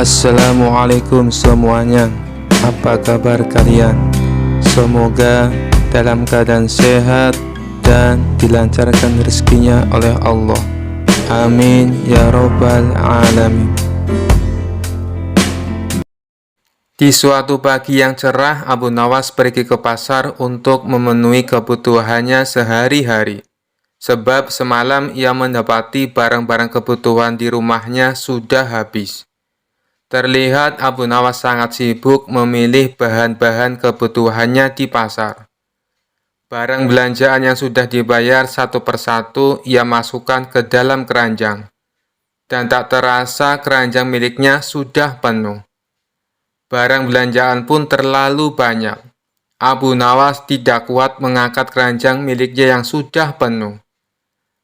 Assalamualaikum semuanya. Apa kabar kalian? Semoga dalam keadaan sehat dan dilancarkan rezekinya oleh Allah. Amin ya robbal alamin. Di suatu pagi yang cerah, Abu Nawas pergi ke pasar untuk memenuhi kebutuhannya sehari-hari. Sebab semalam ia mendapati barang-barang kebutuhan di rumahnya sudah habis. Terlihat Abu Nawas sangat sibuk memilih bahan-bahan kebutuhannya di pasar. Barang belanjaan yang sudah dibayar satu persatu ia masukkan ke dalam keranjang. Dan tak terasa keranjang miliknya sudah penuh. Barang belanjaan pun terlalu banyak. Abu Nawas tidak kuat mengangkat keranjang miliknya yang sudah penuh.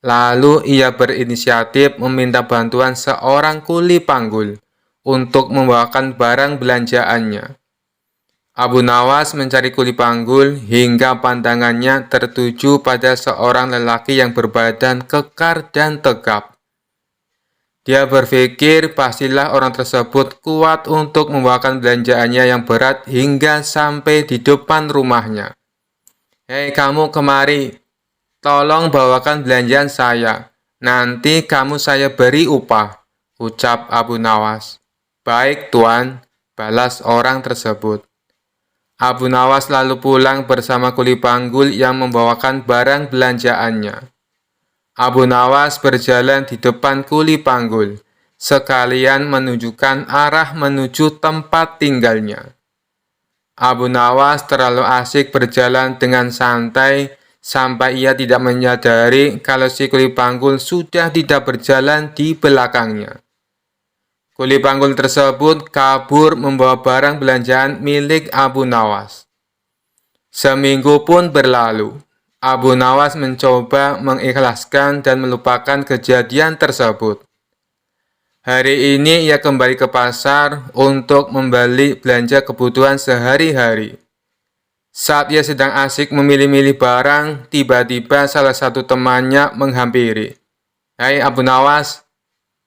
Lalu ia berinisiatif meminta bantuan seorang kuli panggul untuk membawakan barang belanjaannya. Abu Nawas mencari kuli panggul hingga pandangannya tertuju pada seorang lelaki yang berbadan kekar dan tegap. Dia berpikir pastilah orang tersebut kuat untuk membawakan belanjaannya yang berat hingga sampai di depan rumahnya. "Hei kamu kemari, tolong bawakan belanjaan saya, nanti kamu saya beri upah," ucap Abu Nawas. "Baik tuan," balas orang tersebut. Abu Nawas lalu pulang bersama kuli panggul yang membawakan barang belanjaannya. Abu Nawas berjalan di depan kuli panggul, sekalian menunjukkan arah menuju tempat tinggalnya. Abu Nawas terlalu asik berjalan dengan santai sampai ia tidak menyadari kalau si kuli panggul sudah tidak berjalan di belakangnya. Kuli panggul tersebut kabur membawa barang belanjaan milik Abu Nawas. Seminggu pun berlalu. Abu Nawas mencoba mengikhlaskan dan melupakan kejadian tersebut. Hari ini ia kembali ke pasar untuk membeli belanja kebutuhan sehari-hari. Saat ia sedang asik memilih-milih barang, tiba-tiba salah satu temannya menghampiri. "Hai Abu Nawas,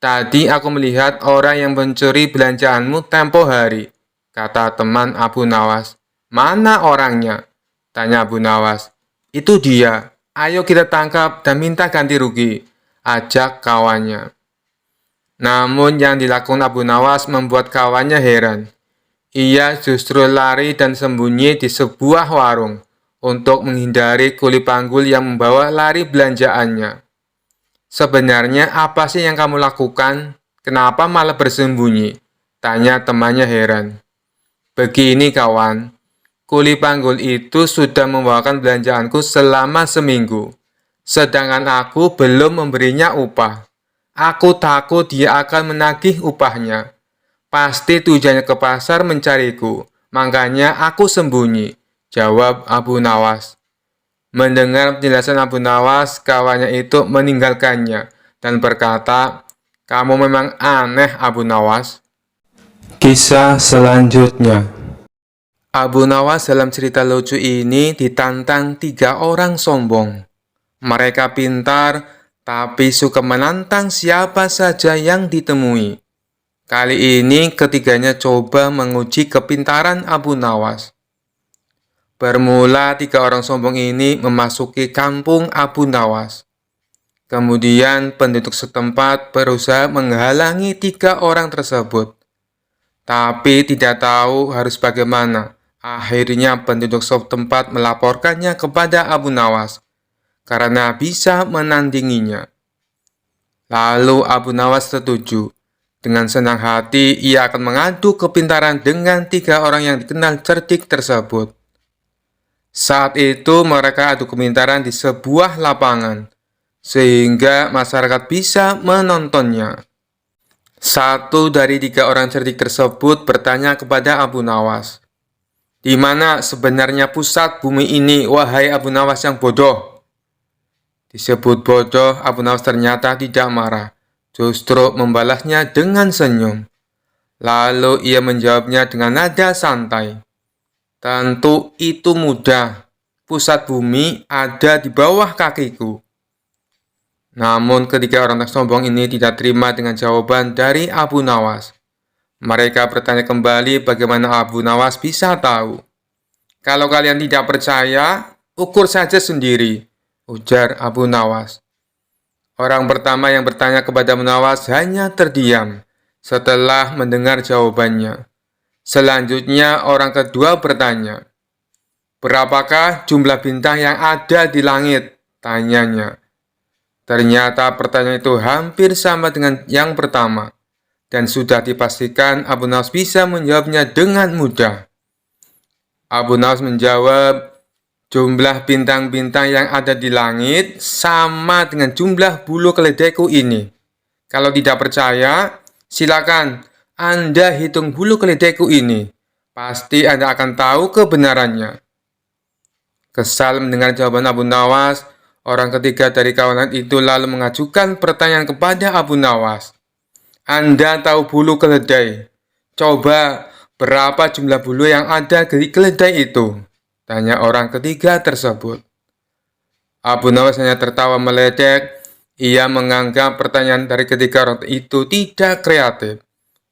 tadi aku melihat orang yang mencuri belanjaanmu tempo hari," kata teman Abu Nawas. "Mana orangnya?" tanya Abu Nawas. "Itu dia, ayo kita tangkap dan minta ganti rugi," ajak kawannya. Namun yang dilakukan Abu Nawas membuat kawannya heran. Ia justru lari dan sembunyi di sebuah warung untuk menghindari kuli panggul yang membawa lari belanjaannya. "Sebenarnya apa sih yang kamu lakukan? Kenapa malah bersembunyi?" tanya temannya heran. "Begini kawan, kuli panggul itu sudah membawakan belanjaanku selama seminggu, sedangkan aku belum memberinya upah. Aku takut dia akan menagih upahnya. Pasti tujuannya ke pasar mencariku, makanya aku sembunyi," jawab Abu Nawas. Mendengar penjelasan Abu Nawas, kawannya itu meninggalkannya dan berkata, "Kamu memang aneh Abu Nawas." Kisah selanjutnya. Abu Nawas dalam cerita lucu ini ditantang 3 orang sombong. Mereka pintar, tapi suka menantang siapa saja yang ditemui. Kali ini ketiganya coba menguji kepintaran Abu Nawas. Bermula 3 orang sombong ini memasuki kampung Abu Nawas. Kemudian penduduk setempat berusaha menghalangi 3 orang tersebut. Tapi tidak tahu harus bagaimana. Akhirnya penduduk setempat melaporkannya kepada Abu Nawas karena bisa menandinginya. Lalu Abu Nawas setuju. Dengan senang hati, ia akan mengadu kepintaran dengan 3 orang yang dikenal cerdik tersebut. Saat itu mereka adu kepintaran di sebuah lapangan, sehingga masyarakat bisa menontonnya. Satu dari 3 orang cerdik tersebut bertanya kepada Abu Nawas, "Di mana sebenarnya pusat bumi ini, wahai Abu Nawas yang bodoh?" Disebut bodoh, Abu Nawas ternyata tidak marah. Justru membalasnya dengan senyum. Lalu ia menjawabnya dengan nada santai. "Tentu itu mudah. Pusat bumi ada di bawah kakiku." Namun ketiga orang sombong ini tidak terima dengan jawaban dari Abu Nawas. Mereka bertanya kembali bagaimana Abu Nawas bisa tahu. Kalau kalian tidak percaya, ukur saja sendiri, ujar Abu Nawas. Orang pertama yang bertanya kepada Abu Nawas hanya terdiam setelah mendengar jawabannya. Selanjutnya orang kedua bertanya, berapakah jumlah bintang yang ada di langit? Tanyanya. Ternyata pertanyaan itu hampir sama dengan yang pertama, dan sudah dipastikan Abu Nawas bisa menjawabnya dengan mudah. Abu Nawas menjawab, jumlah bintang-bintang yang ada di langit sama dengan jumlah bulu keledaiku ini. Kalau tidak percaya, silakan Anda hitung bulu keledaiku ini. Pasti Anda akan tahu kebenarannya. Kesal mendengar jawaban Abu Nawas, orang ketiga dari kawanan itu lalu mengajukan pertanyaan kepada Abu Nawas. Anda tahu bulu keledai? Coba berapa jumlah bulu yang ada di keledai itu? Tanya orang ketiga tersebut. Abu Nawas hanya tertawa meledek. Ia menganggap pertanyaan dari ketiga orang itu tidak kreatif,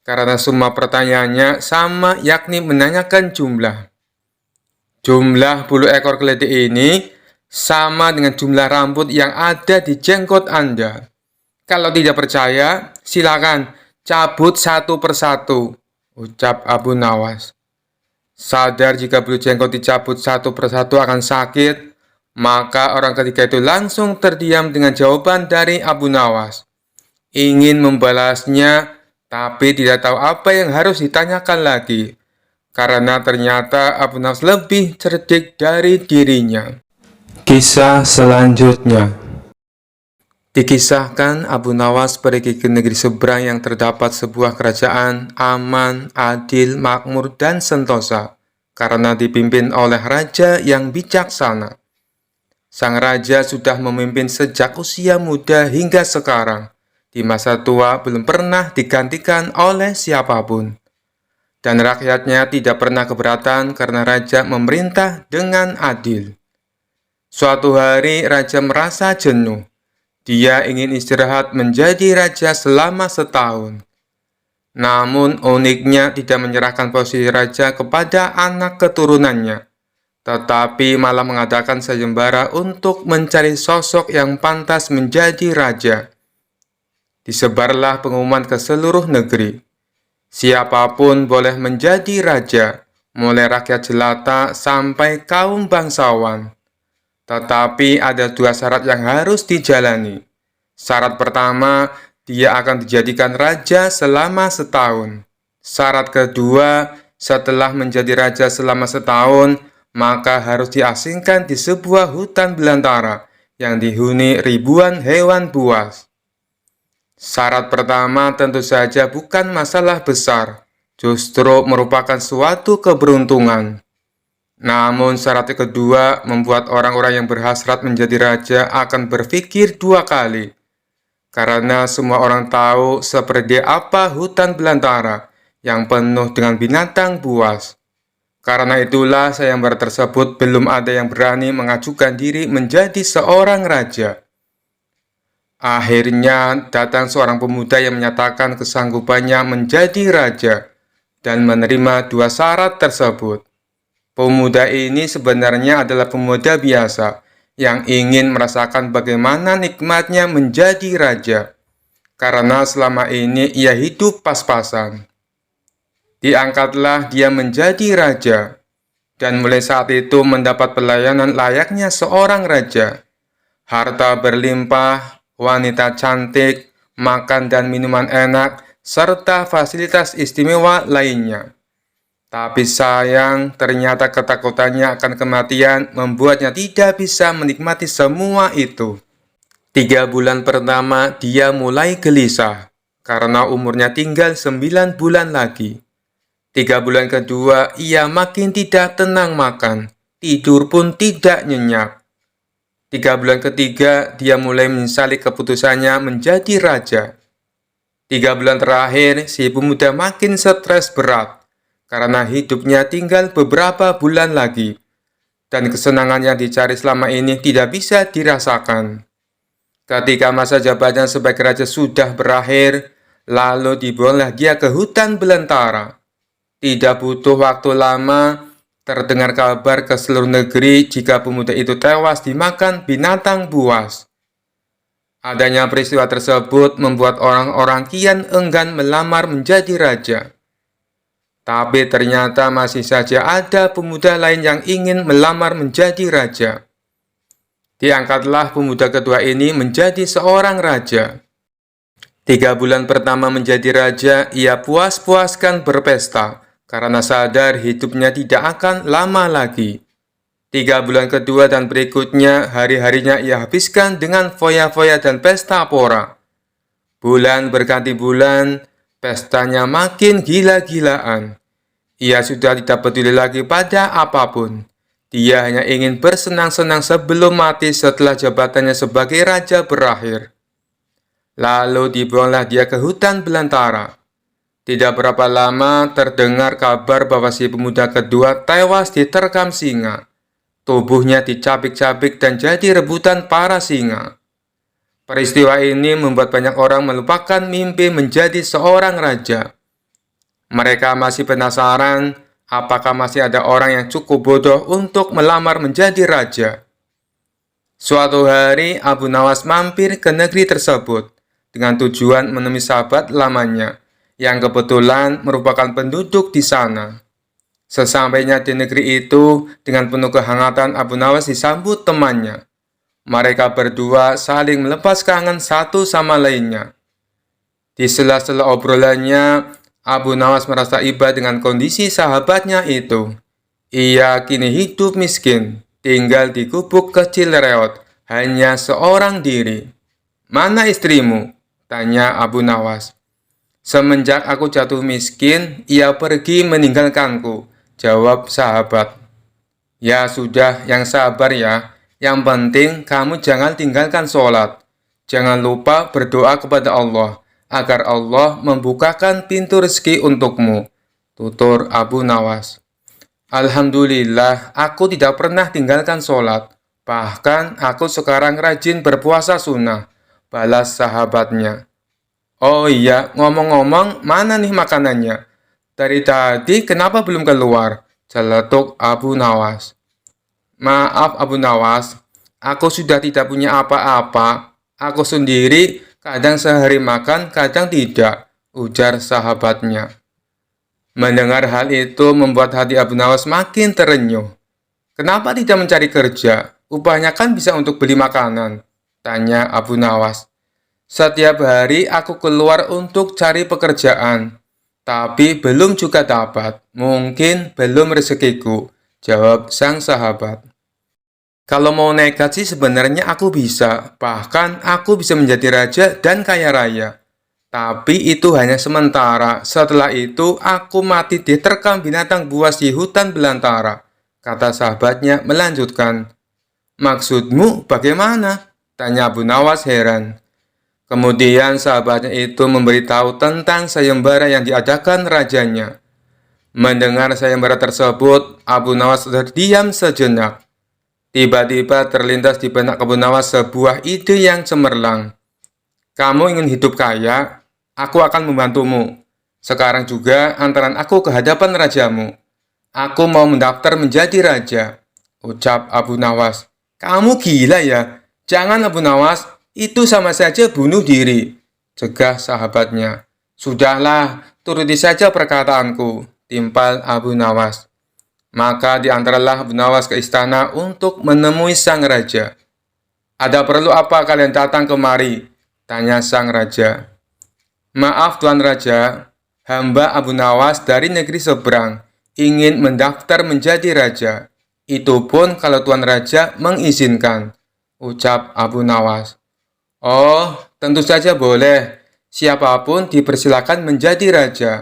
karena semua pertanyaannya sama, yakni menanyakan jumlah. Jumlah bulu ekor keledai ini sama dengan jumlah rambut yang ada di jenggot Anda. Kalau tidak percaya, silakan cabut satu persatu, ucap Abu Nawas. Sadar jika bulu jenggot dicabut satu persatu akan sakit, maka orang ketiga itu langsung terdiam dengan jawaban dari Abu Nawas. Ingin membalasnya, tapi tidak tahu apa yang harus ditanyakan lagi, karena ternyata Abu Nawas lebih cerdik dari dirinya. Kisah selanjutnya. Dikisahkan Abu Nawas pergi ke negeri seberang yang terdapat sebuah kerajaan aman, adil, makmur, dan sentosa, karena dipimpin oleh raja yang bijaksana. Sang raja sudah memimpin sejak usia muda hingga sekarang. Di masa tua belum pernah digantikan oleh siapapun. Dan rakyatnya tidak pernah keberatan karena raja memerintah dengan adil. Suatu hari raja merasa jenuh. Dia ingin istirahat menjadi raja selama setahun. Namun uniknya tidak menyerahkan posisi raja kepada anak keturunannya, tetapi malah mengadakan sayembara untuk mencari sosok yang pantas menjadi raja. Disebarlah pengumuman ke seluruh negeri. Siapapun boleh menjadi raja, mulai rakyat jelata sampai kaum bangsawan. Tetapi ada dua syarat yang harus dijalani. Syarat pertama, dia akan dijadikan raja selama setahun. Syarat kedua, setelah menjadi raja selama setahun, maka harus diasingkan di sebuah hutan belantara yang dihuni ribuan hewan buas. Syarat pertama tentu saja bukan masalah besar, justru merupakan suatu keberuntungan. Namun syarat kedua membuat orang-orang yang berhasrat menjadi raja akan berpikir dua kali. Karena semua orang tahu seperti apa hutan belantara yang penuh dengan binatang buas. Karena itulah sayembara tersebut belum ada yang berani mengajukan diri menjadi seorang raja. Akhirnya datang seorang pemuda yang menyatakan kesanggupannya menjadi raja dan menerima dua syarat tersebut. Pemuda ini sebenarnya adalah pemuda biasa yang ingin merasakan bagaimana nikmatnya menjadi raja, karena selama ini ia hidup pas-pasan. Diangkatlah dia menjadi raja, dan mulai saat itu mendapat pelayanan layaknya seorang raja. Harta berlimpah, wanita cantik, makan dan minuman enak, serta fasilitas istimewa lainnya. Tapi sayang, ternyata ketakutannya akan kematian membuatnya tidak bisa menikmati semua itu. 3 bulan pertama, dia mulai gelisah, karena umurnya tinggal 9 bulan lagi. 3 bulan kedua, ia makin tidak tenang makan, tidur pun tidak nyenyak. 3 bulan ketiga, dia mulai menyesali keputusannya menjadi raja. 3 bulan terakhir, si pemuda makin stres berat, karena hidupnya tinggal beberapa bulan lagi, dan kesenangan yang dicari selama ini tidak bisa dirasakan. Ketika masa jabatannya sebagai raja sudah berakhir, Lalu dibuanglah dia ke hutan belantara. Tidak butuh waktu lama, terdengar kabar ke seluruh negeri jika pemuda itu tewas dimakan binatang buas. Adanya peristiwa tersebut membuat orang-orang kian enggan melamar menjadi raja. Tapi ternyata masih saja ada pemuda lain yang ingin melamar menjadi raja. Diangkatlah pemuda kedua ini menjadi seorang raja. 3 bulan pertama menjadi raja, ia puas-puaskan berpesta, karena sadar hidupnya tidak akan lama lagi. 3 bulan kedua dan berikutnya, hari-harinya ia habiskan dengan foya-foya dan pesta pora. Bulan berganti bulan, pestanya makin gila-gilaan. Ia sudah tidak peduli lagi pada apapun. Dia hanya ingin bersenang-senang sebelum mati setelah jabatannya sebagai raja berakhir. Lalu dibuanglah dia ke hutan belantara. Tidak berapa lama terdengar kabar bahwa si pemuda kedua tewas diterkam singa. Tubuhnya dicabik-cabik dan jadi rebutan para singa. Peristiwa ini membuat banyak orang melupakan mimpi menjadi seorang raja. Mereka masih penasaran apakah masih ada orang yang cukup bodoh untuk melamar menjadi raja. Suatu hari Abu Nawas mampir ke negeri tersebut dengan tujuan menemui sahabat lamanya yang kebetulan merupakan penduduk di sana. Sesampainya di negeri itu, dengan penuh kehangatan Abu Nawas disambut temannya. Mereka berdua saling melepas kangen satu sama lainnya. Di sela-sela obrolannya, Abu Nawas merasa iba dengan kondisi sahabatnya itu. Ia kini hidup miskin, tinggal di gubuk kecil reot, hanya seorang diri. "Mana istrimu?" tanya Abu Nawas. "Semenjak aku jatuh miskin, ia pergi meninggalkanku," jawab sahabat. "Ya sudah, yang sabar ya. Yang penting kamu jangan tinggalkan sholat. Jangan lupa berdoa kepada Allah, agar Allah membukakan pintu rezeki untukmu," tutur Abu Nawas. "Alhamdulillah, aku tidak pernah tinggalkan sholat. Bahkan aku sekarang rajin berpuasa sunnah," balas sahabatnya. "Oh iya, ngomong-ngomong, mana nih makanannya? Dari tadi kenapa belum keluar?" celetuk Abu Nawas. "Maaf Abu Nawas, aku sudah tidak punya apa-apa. Aku sendiri kadang sehari makan, kadang tidak," ujar sahabatnya. Mendengar hal itu membuat hati Abu Nawas makin terenyuh. "Kenapa tidak mencari kerja? Upahnya kan bisa untuk beli makanan," tanya Abu Nawas. "Setiap hari aku keluar untuk cari pekerjaan, tapi belum juga dapat. Mungkin belum rezekiku," jawab sang sahabat. "Kalau mau nekat sih sebenarnya aku bisa. Bahkan aku bisa menjadi raja dan kaya raya. Tapi itu hanya sementara. Setelah itu aku mati diterkam binatang buas di hutan belantara," kata sahabatnya melanjutkan. "Maksudmu bagaimana?" tanya Abu Nawas heran. Kemudian sahabatnya itu memberitahu tentang sayembara yang diadakan rajanya. Mendengar sayembara tersebut, Abu Nawas terdiam sejenak. Tiba-tiba terlintas di benak Abu Nawas sebuah ide yang cemerlang. "Kamu ingin hidup kaya? Aku akan membantumu. Sekarang juga antaran aku ke hadapan rajamu. Aku mau mendaftar menjadi raja," ucap Abu Nawas. "Kamu gila ya? Jangan Abu Nawas, itu sama saja bunuh diri," cegah sahabatnya. "Sudahlah, turuti saja perkataanku," timpal Abu Nawas. Maka diantarlah Abu Nawas ke istana untuk menemui sang raja. "Ada perlu apa kalian datang kemari?" tanya sang raja. "Maaf Tuan Raja, hamba Abu Nawas dari negeri seberang ingin mendaftar menjadi raja. Itu pun kalau Tuan Raja mengizinkan," ucap Abu Nawas. "Oh, tentu saja boleh. Siapapun dipersilakan menjadi raja.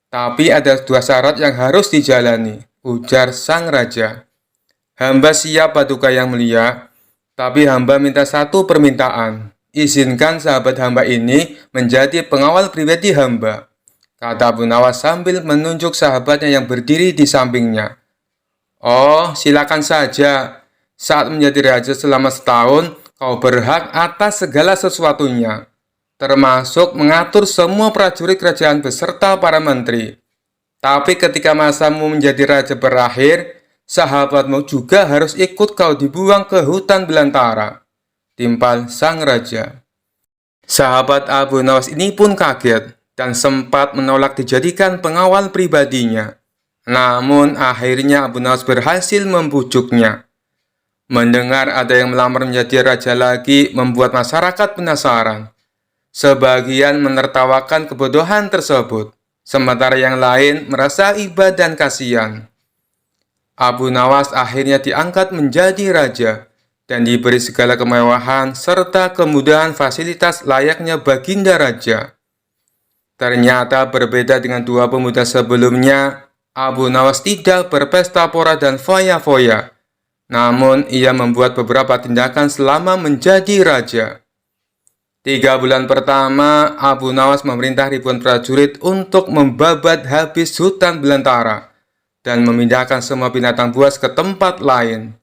Tapi ada 2 syarat yang harus dijalani," ujar sang raja. "Hamba siap Paduka yang mulia, tapi hamba minta satu permintaan. Izinkan sahabat hamba ini menjadi pengawal pribadi hamba," kata Abu Nawas sambil menunjuk sahabatnya yang berdiri di sampingnya. "Oh, silakan saja. Saat menjadi raja selama setahun, kau berhak atas segala sesuatunya. termasuk mengatur semua prajurit kerajaan beserta para menteri. Tapi ketika masamu menjadi raja berakhir, sahabatmu juga harus ikut kau dibuang ke hutan belantara, timpal sang raja. Sahabat Abu Nawas ini pun kaget dan sempat menolak dijadikan pengawal pribadinya. Namun akhirnya Abu Nawas berhasil membujuknya. Mendengar ada yang melamar menjadi raja lagi membuat masyarakat penasaran. Sebagian menertawakan kebodohan tersebut, sementara yang lain merasa iba dan kasihan. Abu Nawas akhirnya diangkat menjadi raja dan diberi segala kemewahan serta kemudahan fasilitas layaknya baginda raja. Ternyata berbeda dengan dua pemuda sebelumnya, Abu Nawas tidak berpesta pora dan foya-foya. Namun, ia membuat beberapa tindakan selama menjadi raja. 3 bulan pertama, Abu Nawas memerintah ribuan prajurit untuk membabat habis hutan belantara dan memindahkan semua binatang buas ke tempat lain.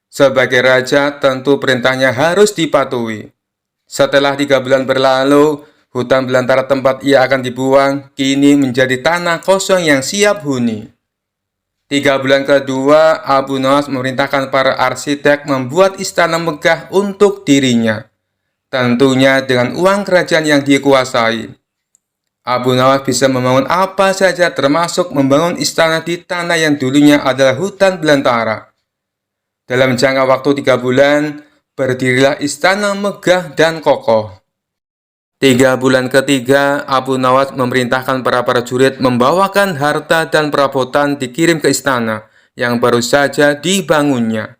Sebagai raja, tentu perintahnya harus dipatuhi. Setelah 3 bulan berlalu, hutan belantara tempat ia akan dibuang kini menjadi tanah kosong yang siap huni. 3 bulan kedua, Abu Nawas memerintahkan para arsitek membuat istana megah untuk dirinya, tentunya dengan uang kerajaan yang dikuasai. Abu Nawas bisa membangun apa saja termasuk membangun istana di tanah yang dulunya adalah hutan belantara. Dalam jangka waktu 3 bulan, berdirilah istana megah dan kokoh. 3 bulan ketiga, Abu Nawas memerintahkan para prajurit membawakan harta dan perabotan dikirim ke istana yang baru saja dibangunnya.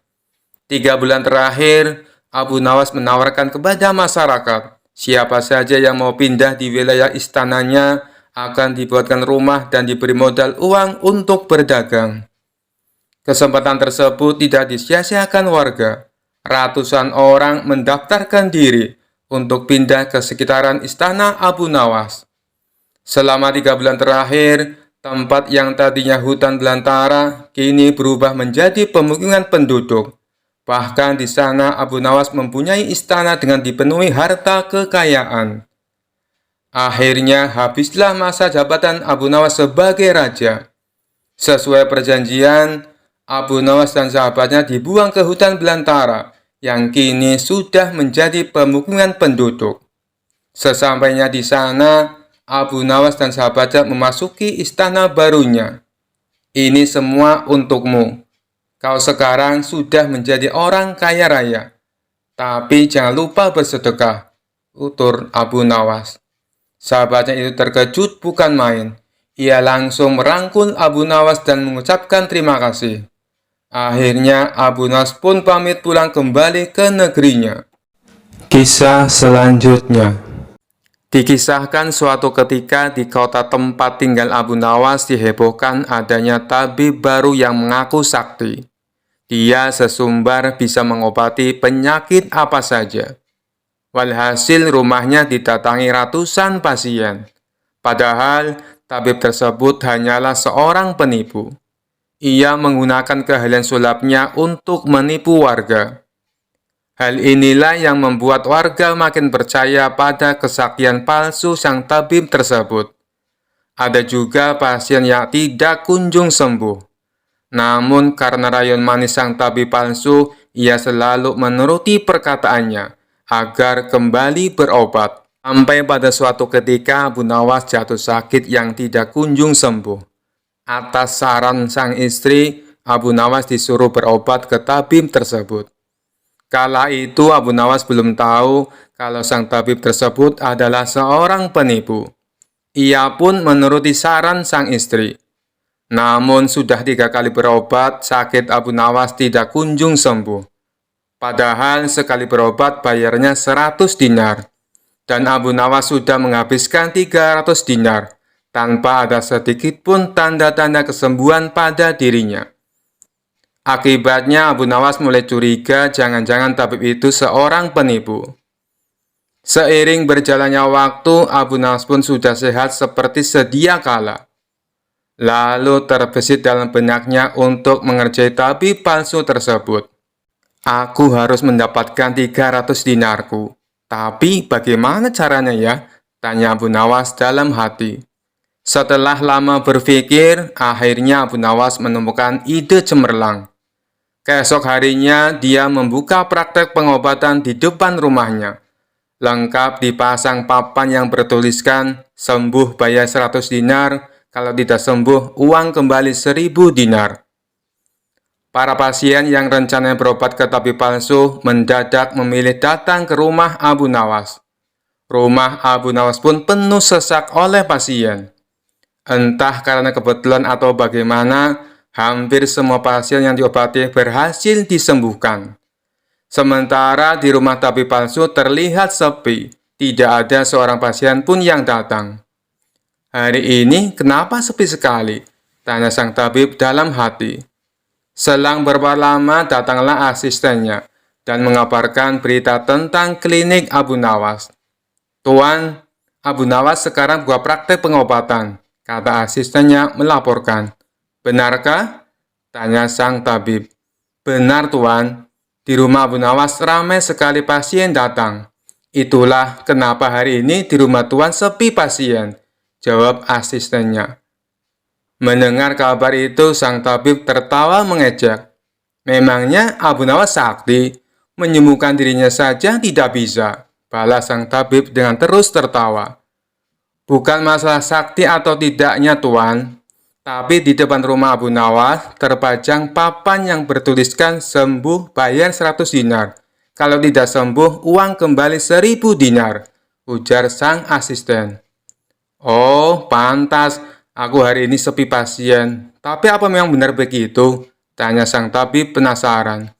3 bulan terakhir, Abu Nawas menawarkan kepada masyarakat, siapa saja yang mau pindah di wilayah istananya akan dibuatkan rumah dan diberi modal uang untuk berdagang. Kesempatan tersebut tidak disia-siakan warga. Ratusan orang mendaftarkan diri untuk pindah ke sekitaran istana Abu Nawas. Selama 3 bulan terakhir, tempat yang tadinya hutan belantara kini berubah menjadi pemukiman penduduk. Bahkan di sana Abu Nawas mempunyai istana dengan dipenuhi harta kekayaan. Akhirnya habislah masa jabatan Abu Nawas sebagai raja. Sesuai perjanjian, Abu Nawas dan sahabatnya dibuang ke hutan belantara yang kini sudah menjadi pemukiman penduduk. Sesampainya di sana, Abu Nawas dan sahabatnya memasuki istana barunya. Ini semua untukmu. Kau sekarang sudah menjadi orang kaya raya. Tapi jangan lupa bersedekah, utur Abu Nawas. Sahabatnya itu terkejut bukan main. Ia langsung merangkul Abu Nawas dan mengucapkan terima kasih. Akhirnya Abu Nawas pun pamit pulang kembali ke negerinya. Kisah selanjutnya. Dikisahkan suatu ketika di kota tempat tinggal Abu Nawas dihebohkan adanya tabib baru yang mengaku sakti. Dia sesumbar bisa mengobati penyakit apa saja. Walhasil rumahnya didatangi ratusan pasien. Padahal tabib tersebut hanyalah seorang penipu. Ia menggunakan keahlian sulapnya untuk menipu warga. Hal inilah yang membuat warga makin percaya pada kesaktian palsu sang tabib tersebut. Ada juga pasien yang tidak kunjung sembuh. Namun karena rayon manis sang tabib palsu, ia selalu menuruti perkataannya agar kembali berobat. Sampai pada suatu ketika Abu Nawas jatuh sakit yang tidak kunjung sembuh. Atas saran sang istri, Abu Nawas disuruh berobat ke tabib tersebut. Kala itu Abu Nawas belum tahu kalau sang tabib tersebut adalah seorang penipu. Ia pun menuruti saran sang istri. Namun sudah 3 kali berobat, sakit Abu Nawas tidak kunjung sembuh. Padahal sekali berobat bayarnya 100 dinar. Dan Abu Nawas sudah menghabiskan 300 dinar. Tanpa ada sedikit pun tanda-tanda kesembuhan pada dirinya. Akibatnya Abu Nawas mulai curiga jangan-jangan tabib itu seorang penipu. Seiring berjalannya waktu, Abu Nawas pun sudah sehat seperti sedia kala. Lalu terbesit dalam benaknya untuk mengerjai tabib palsu tersebut. Aku harus mendapatkan 300 dinarku. Tapi bagaimana caranya ya? Tanya Abu Nawas dalam hati. Setelah lama berpikir, akhirnya Abu Nawas menemukan ide cemerlang. Keesok harinya, dia membuka praktek pengobatan di depan rumahnya. Lengkap dipasang papan yang bertuliskan, sembuh bayar 100 dinar, kalau tidak sembuh, uang kembali 1000 dinar. Para pasien yang rencananya berobat ke tabib palsu mendadak memilih datang ke rumah Abu Nawas. Rumah Abu Nawas pun penuh sesak oleh pasien. Entah karena kebetulan atau bagaimana, hampir semua pasien yang diobati berhasil disembuhkan. Sementara di rumah tabib palsu terlihat sepi, tidak ada seorang pasien pun yang datang. Hari ini kenapa sepi sekali? Tanya sang tabib dalam hati. Selang beberapa lama datanglah asistennya dan mengabarkan berita tentang klinik Abu Nawas. Tuan, Abu Nawas sekarang buka praktek pengobatan, kata asistennya melaporkan. Benarkah? Tanya sang tabib. Benar, Tuan. Di rumah Abu Nawas ramai sekali pasien datang. Itulah kenapa hari ini di rumah Tuan sepi pasien, jawab asistennya. Mendengar kabar itu, sang tabib tertawa mengejek. Memangnya Abu Nawas sakti, menyembuhkan dirinya saja tidak bisa, balas sang tabib dengan terus tertawa. Bukan masalah sakti atau tidaknya, Tuan, tapi di depan rumah Abu Nawas terpajang papan yang bertuliskan sembuh bayar 100 dinar. Kalau tidak sembuh, uang kembali 1000 dinar, ujar sang asisten. Oh, pantas. Aku hari ini sepi pasien. Tapi apa memang benar begitu? Tanya sang tabib penasaran.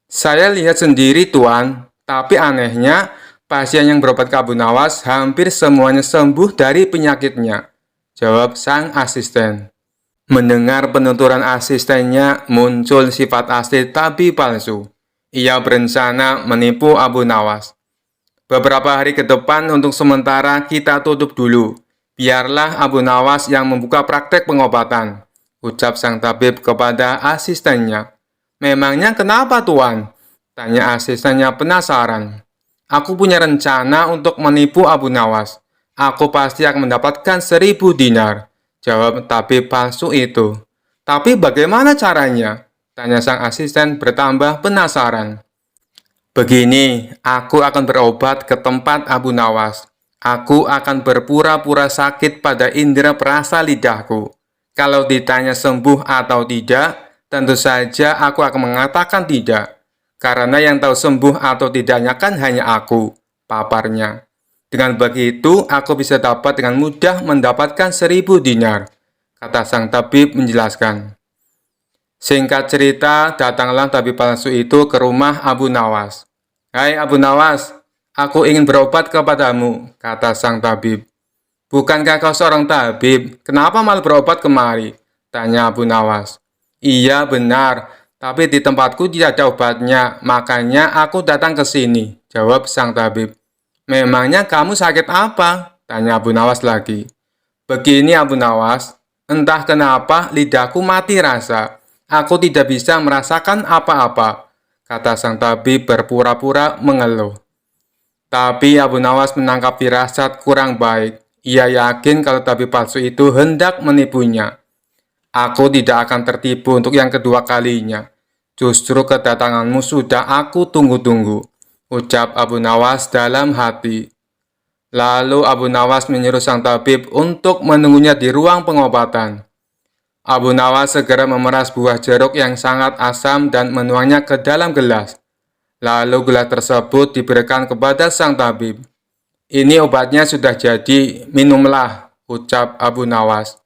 Saya lihat sendiri, Tuan. Tapi anehnya, pasien yang berobat ke Abu Nawas hampir semuanya sembuh dari penyakitnya, jawab sang asisten. Mendengar penuturan asistennya, muncul sifat asli tabib palsu. Ia berencana menipu Abu Nawas. Beberapa hari ke depan untuk sementara kita tutup dulu. Biarlah Abu Nawas yang membuka praktek pengobatan, ucap sang tabib kepada asistennya. Memangnya kenapa, Tuan? Tanya asistennya penasaran. Aku punya rencana untuk menipu Abu Nawas. Aku pasti akan mendapatkan 1000 dinar, jawab tabib palsu itu. Tapi bagaimana caranya? Tanya sang asisten bertambah penasaran. Begini, aku akan berobat ke tempat Abu Nawas. Aku akan berpura-pura sakit pada indera perasa lidahku. Kalau ditanya sembuh atau tidak, tentu saja aku akan mengatakan tidak. Karena yang tahu sembuh atau tidaknya kan hanya aku, paparnya. Dengan begitu, aku bisa dapat dengan mudah mendapatkan 1000 dinar, kata sang tabib menjelaskan. Singkat cerita, datanglah tabib palsu itu ke rumah Abu Nawas. Hai Abu Nawas, aku ingin berobat kepadamu, kata sang tabib. Bukankah kau seorang tabib? Kenapa malah berobat kemari? Tanya Abu Nawas. Iya benar, tapi di tempatku tidak ada obatnya, makanya aku datang ke sini, jawab sang tabib. Memangnya kamu sakit apa? Tanya Abu Nawas lagi. Begini Abu Nawas, entah kenapa lidahku mati rasa. Aku tidak bisa merasakan apa-apa, kata sang tabib berpura-pura mengeluh. Tapi Abu Nawas menangkap firasat kurang baik. Ia yakin kalau tabib palsu itu hendak menipunya. Aku tidak akan tertipu untuk yang kedua kalinya. Justru kedatanganmu sudah aku tunggu-tunggu, ucap Abu Nawas dalam hati. Lalu Abu Nawas menyuruh sang tabib untuk menunggunya di ruang pengobatan. Abu Nawas segera memeras buah jeruk yang sangat asam dan menuangnya ke dalam gelas. Lalu gelas tersebut diberikan kepada sang tabib. Ini obatnya sudah jadi, minumlah, ucap Abu Nawas.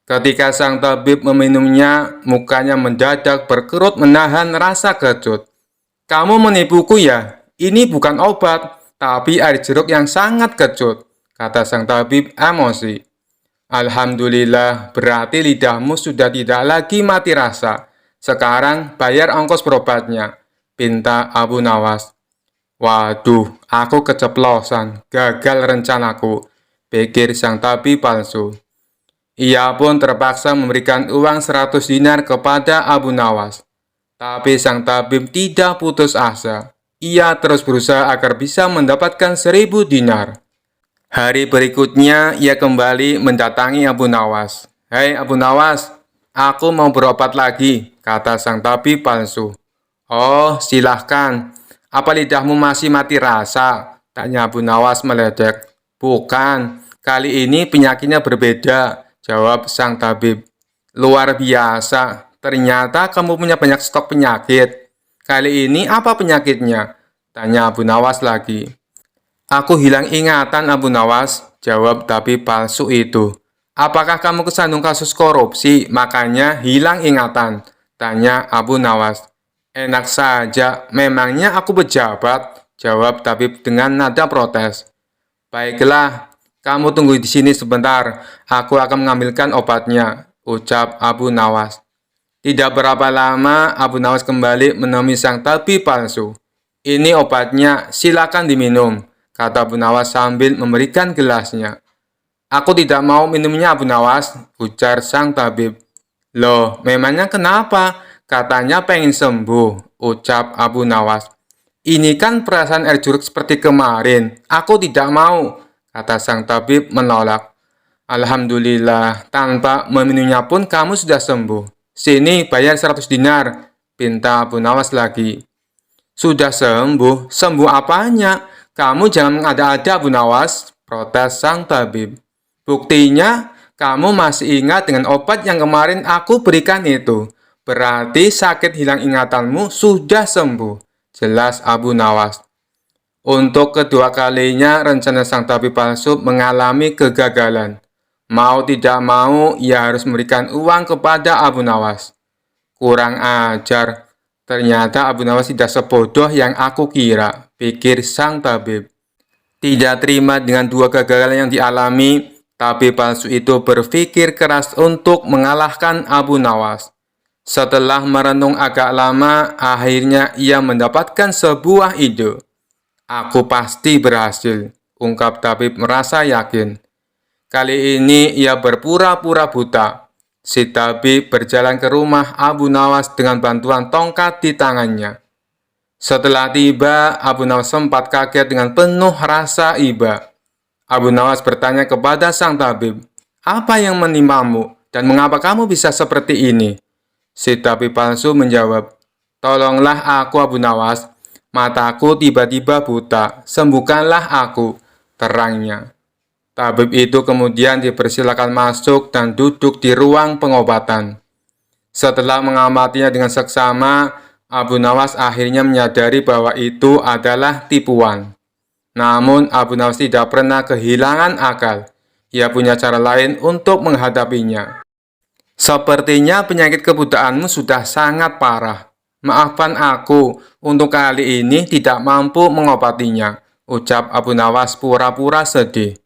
Ketika sang tabib meminumnya, mukanya mendadak berkerut menahan rasa kecut. Kamu menipuku ya? Ini bukan obat, tapi air jeruk yang sangat kecut, kata sang tabib emosi. Alhamdulillah, berarti lidahmu sudah tidak lagi mati rasa. Sekarang bayar ongkos berobatnya, pinta Abu Nawas. Waduh, aku keceplosan, gagal rencanaku, pikir sang tabib palsu. Ia pun terpaksa memberikan uang 100 dinar kepada Abu Nawas. Tapi sang tabib tidak putus asa. Ia terus berusaha agar bisa mendapatkan 1.000 dinar. Hari berikutnya, ia kembali mendatangi Abu Nawas. "Hei Abu Nawas, aku mau berobat lagi," kata sang tabib palsu. "Oh, silahkan. Apa lidahmu masih mati rasa?" tanya Abu Nawas meledek. "Bukan, kali ini penyakitnya berbeda," jawab sang tabib. "Luar biasa, ternyata kamu punya banyak stok penyakit. Kali ini apa penyakitnya?" tanya Abu Nawas lagi. "Aku hilang ingatan, Abu Nawas," jawab tabib palsu itu. "Apakah kamu kesandung kasus korupsi, makanya hilang ingatan?" tanya Abu Nawas. "Enak saja, memangnya aku pejabat?" jawab tabib dengan nada protes. "Baiklah, kamu tunggu di sini sebentar, aku akan mengambilkan obatnya," ucap Abu Nawas. Tidak berapa lama, Abu Nawas kembali menemui sang tabib palsu. "Ini obatnya, silakan diminum," kata Abu Nawas sambil memberikan gelasnya. "Aku tidak mau minumnya, Abu Nawas," ujar sang tabib. "Loh, memangnya kenapa? Katanya pengen sembuh," ucap Abu Nawas. "Ini kan perasaan air jeruk seperti kemarin. Aku tidak mau," kata sang tabib menolak. "Alhamdulillah, tanpa meminumnya pun kamu sudah sembuh. Sini, bayar 100 dinar," pinta Abu Nawas lagi. "Sudah sembuh? Sembuh apanya? Kamu jangan mengada-ada, Abu Nawas," protes sang tabib. "Buktinya, kamu masih ingat dengan obat yang kemarin aku berikan itu. Berarti sakit hilang ingatanmu sudah sembuh," jelas Abu Nawas. Untuk kedua kalinya, rencana sang tabib palsu mengalami kegagalan. Mau tidak mau, ia harus memberikan uang kepada Abu Nawas. "Kurang ajar. Ternyata Abu Nawas tidak sebodoh yang aku kira," pikir sang tabib. Tidak terima dengan dua kegagalan yang dialami, tabib palsu itu berpikir keras untuk mengalahkan Abu Nawas. Setelah merenung agak lama, akhirnya ia mendapatkan sebuah ide. "Aku pasti berhasil," ungkap tabib merasa yakin. Kali ini ia berpura-pura buta. Si tabib berjalan ke rumah Abu Nawas dengan bantuan tongkat di tangannya. Setelah tiba, Abu Nawas sempat kaget dengan penuh rasa iba. Abu Nawas bertanya kepada sang tabib, "Apa yang menimpamu dan mengapa kamu bisa seperti ini?" Si tabib palsu menjawab, "Tolonglah aku, Abu Nawas. Mataku tiba-tiba buta. Sembuhkanlah aku," terangnya. Tabib itu kemudian dipersilakan masuk dan duduk di ruang pengobatan. Setelah mengamatinya dengan seksama, Abu Nawas akhirnya menyadari bahwa itu adalah tipuan. Namun, Abu Nawas tidak pernah kehilangan akal. Ia punya cara lain untuk menghadapinya. "Sepertinya penyakit kebutaanmu sudah sangat parah. Maafkan aku, untuk kali ini tidak mampu mengobatinya," ucap Abu Nawas pura-pura sedih.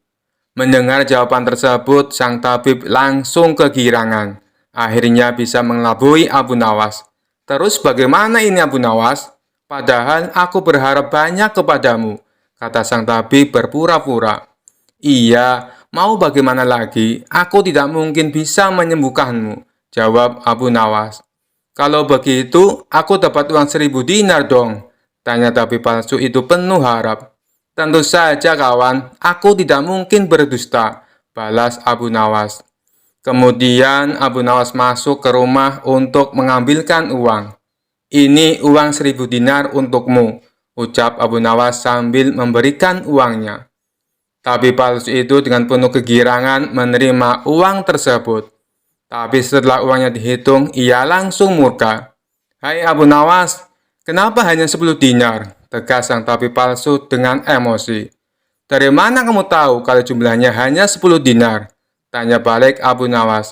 Mendengar jawaban tersebut, sang tabib langsung kegirangan. Akhirnya bisa mengelabui Abu Nawas. "Terus bagaimana ini, Abu Nawas? Padahal aku berharap banyak kepadamu," kata sang tabib berpura-pura. "Iya, mau bagaimana lagi? Aku tidak mungkin bisa menyembuhkanmu," jawab Abu Nawas. "Kalau begitu, aku dapat uang 1.000 dinar dong," tanya tabib palsu itu penuh harap. "Tentu saja kawan, aku tidak mungkin berdusta," balas Abu Nawas. Kemudian Abu Nawas masuk ke rumah untuk mengambilkan uang. "Ini uang 1.000 dinar untukmu," ucap Abu Nawas sambil memberikan uangnya. Tabib palsu itu dengan penuh kegirangan menerima uang tersebut. Tapi setelah uangnya dihitung, ia langsung murka. "Hai Abu Nawas, kenapa hanya 10 dinar?" tegas sang tabib palsu dengan emosi. "Dari mana kamu tahu kalau jumlahnya hanya 10 dinar? Tanya balik Abu Nawas.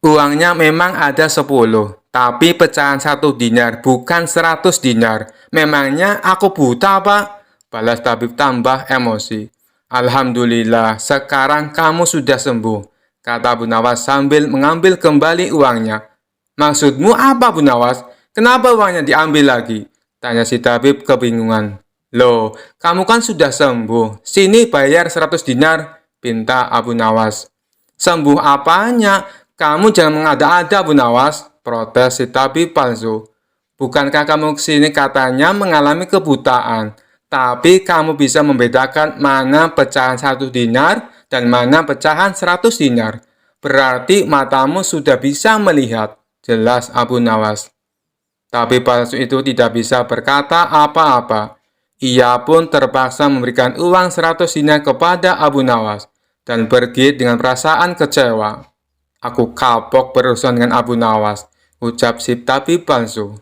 "Uangnya memang ada 10, tapi pecahan 1 dinar, bukan 100 dinar. Memangnya aku buta, Pak?" balas tabib tambah emosi. "Alhamdulillah, sekarang kamu sudah sembuh," kata Abu Nawas sambil mengambil kembali uangnya. "Maksudmu apa, Abu Nawas? Kenapa uangnya diambil lagi?" tanya si tabib kebingungan. "Loh, kamu kan sudah sembuh. Sini bayar 100 dinar, pinta Abu Nawas. "Sembuh apanya? Kamu jangan mengada-ada, Abu Nawas," protes si tabib palsu. Bukankah kamu kesini katanya mengalami kebutaan, tapi kamu bisa membedakan mana pecahan 1 dinar dan mana pecahan 100 dinar. Berarti matamu sudah bisa melihat, jelas Abu Nawas. Tapi palsu itu tidak bisa berkata apa-apa. Ia pun terpaksa memberikan uang 100 dinar kepada Abu Nawas dan pergi dengan perasaan kecewa. Aku kapok berurusan dengan Abu Nawas, ucap si tabib palsu.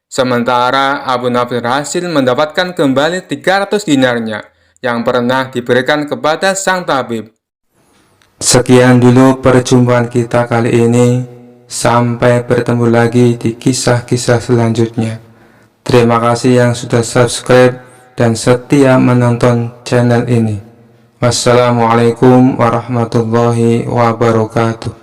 Sementara Abu Nawas berhasil mendapatkan kembali 300 dinarnya yang pernah diberikan kepada sang tabib. Sekian dulu perjumpaan kita kali ini. Sampai bertemu lagi di kisah-kisah selanjutnya. Terima kasih yang sudah subscribe dan setia menonton channel ini. Wassalamualaikum warahmatullahi wabarakatuh.